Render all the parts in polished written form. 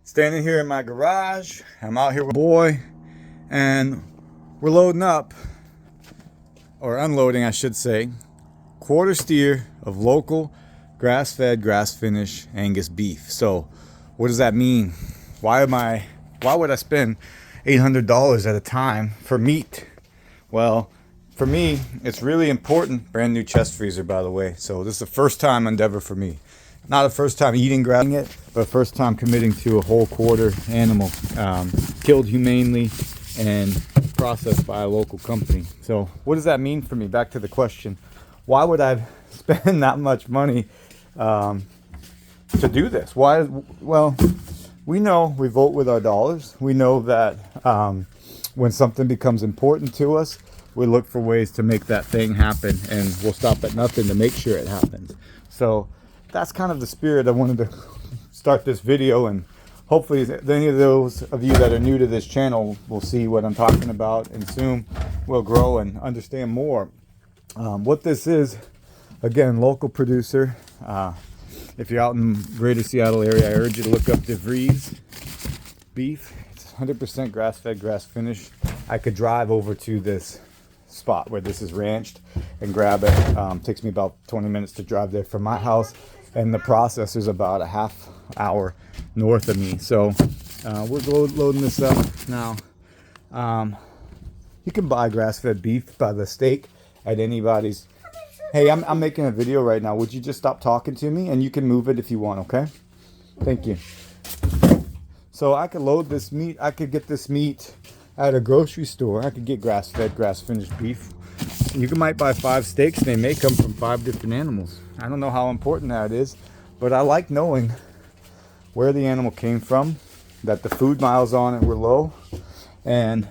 Standing here in my garage. I'm out here with a boy and we're loading up, or unloading I should say, quarter steer of local grass-fed, grass-finished Angus beef. So what does that mean? Why would I spend $800 at a time for meat? Well, for me, it's really important. Brand new chest freezer, by the way. So this is the first time endeavor for me. Not a first time eating, grabbing it, but first time committing to a whole quarter animal, killed humanely and processed by a local company. So what does that mean for me? Back to the question, why would I spend that much money to do this? Why? Well, we know we vote with our dollars. We know that when something becomes important to us, we look for ways to make that thing happen, and we'll stop at nothing to make sure it happens. So that's kind of the spirit I wanted to start this video, and hopefully any of those of you that are new to this channel will see what I'm talking about and soon will grow and understand more. What this is, again, local producer. If you're out in greater Seattle area, I urge you to look up DeVries beef. It's 100% grass-fed, grass-finished. I could drive over to this spot where this is ranched and grab it. Takes me about 20 minutes to drive there from my house, and the processor's about a half hour north of me. So we're loading this up now. You can buy grass-fed beef by the steak at anybody's. Hey, I'm making a video right now. Would you just stop talking to me? And you can move it if you want, okay? Thank you. So I could load this meat. I could get this meat at a grocery store. I could get grass-fed, grass-finished beef. You might buy 5 steaks. They may come from 5 different animals. I don't know how important that is, but I like knowing where the animal came from, that the food miles on it were low, and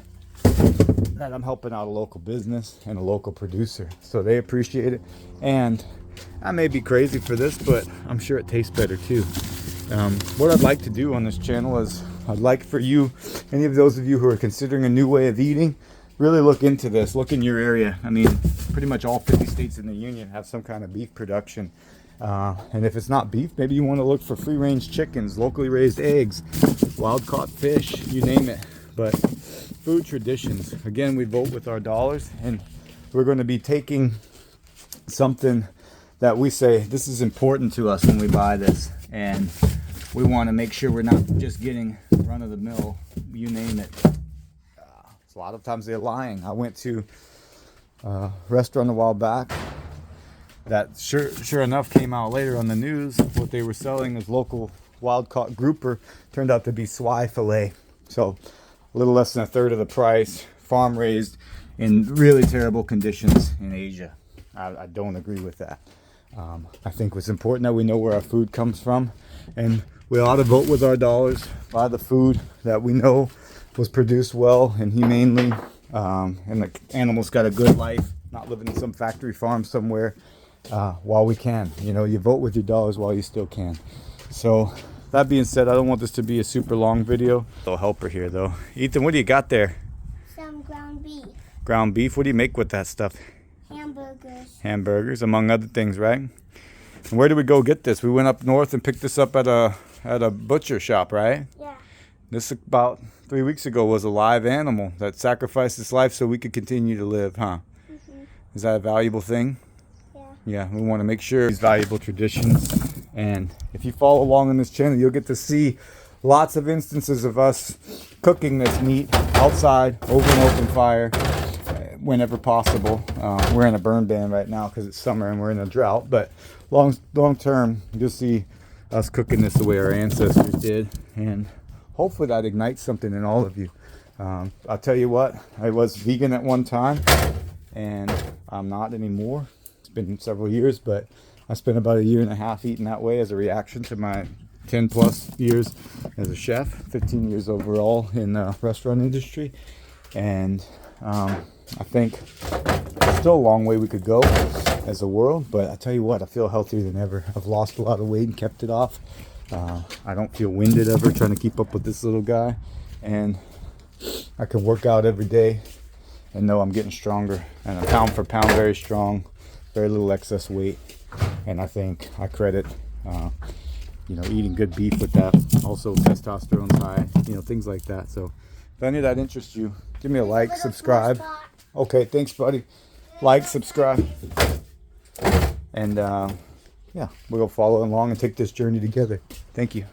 that I'm helping out a local business and a local producer. So they appreciate it. And I may be crazy for this, but I'm sure it tastes better too. What I'd like to do on this channel is I'd like for you, any of those of you who are considering a new way of eating, really look into this. Look in your area. I mean, pretty much all 50 states in the union have some kind of beef production. And if it's not beef, maybe you want to look for free-range chickens, locally raised eggs, wild-caught fish, you name it. But food traditions, again, we vote with our dollars, and we're going to be taking something that we say, this is important to us when we buy this. And we want to make sure we're not just getting run-of-the-mill, you name it. A lot of times they're lying. I went to a restaurant a while back that sure enough came out later on the news. What they were selling as local wild-caught grouper turned out to be swai fillet. So a little less than a third of the price, farm raised in really terrible conditions in Asia. I don't agree with that. I think it's important that we know where our food comes from, and we ought to vote with our dollars, buy the food that we know was produced well and humanely, and the animals got a good life, not living in some factory farm somewhere, while we can. You know, you vote with your dollars while you still can. So that being said, I don't want this to be a super long video. Little helper here though. Ethan, what do you got there? Some ground beef. Ground beef? What do you make with that stuff? Hamburgers. Hamburgers, among other things, right? And where did we go get this? We went up north and picked this up at a butcher shop, right? Yeah. This about 3 weeks ago was a live animal that sacrificed its life so we could continue to live, huh? Mm-hmm. Is that a valuable thing? Yeah. Yeah, we want to make sure these valuable traditions. And if you follow along on this channel, you'll get to see lots of instances of us cooking this meat outside over an open fire whenever possible. We're in a burn ban right now because it's summer and we're in a drought, but long term you'll see us cooking this the way our ancestors did, and hopefully that ignites something in all of you. I'll tell you what, I was vegan at one time and I'm not anymore. It's been several years, but I spent about 1.5 years eating that way as a reaction to my 10 plus years as a chef, 15 years overall in the restaurant industry. And I think there's still a long way we could go as a world, but I tell you what, I feel healthier than ever. I've lost a lot of weight and kept it off. I don't feel winded ever trying to keep up with this little guy, and I can work out every day and know I'm getting stronger, and pound for pound very strong, very little excess weight. And I think I credit you know, eating good beef with that. Also, testosterone's high, you know, things like that. So, if any of that interests you, give me a like, subscribe. Okay, thanks, buddy. Like, subscribe, and yeah, we'll follow along and take this journey together. Thank you.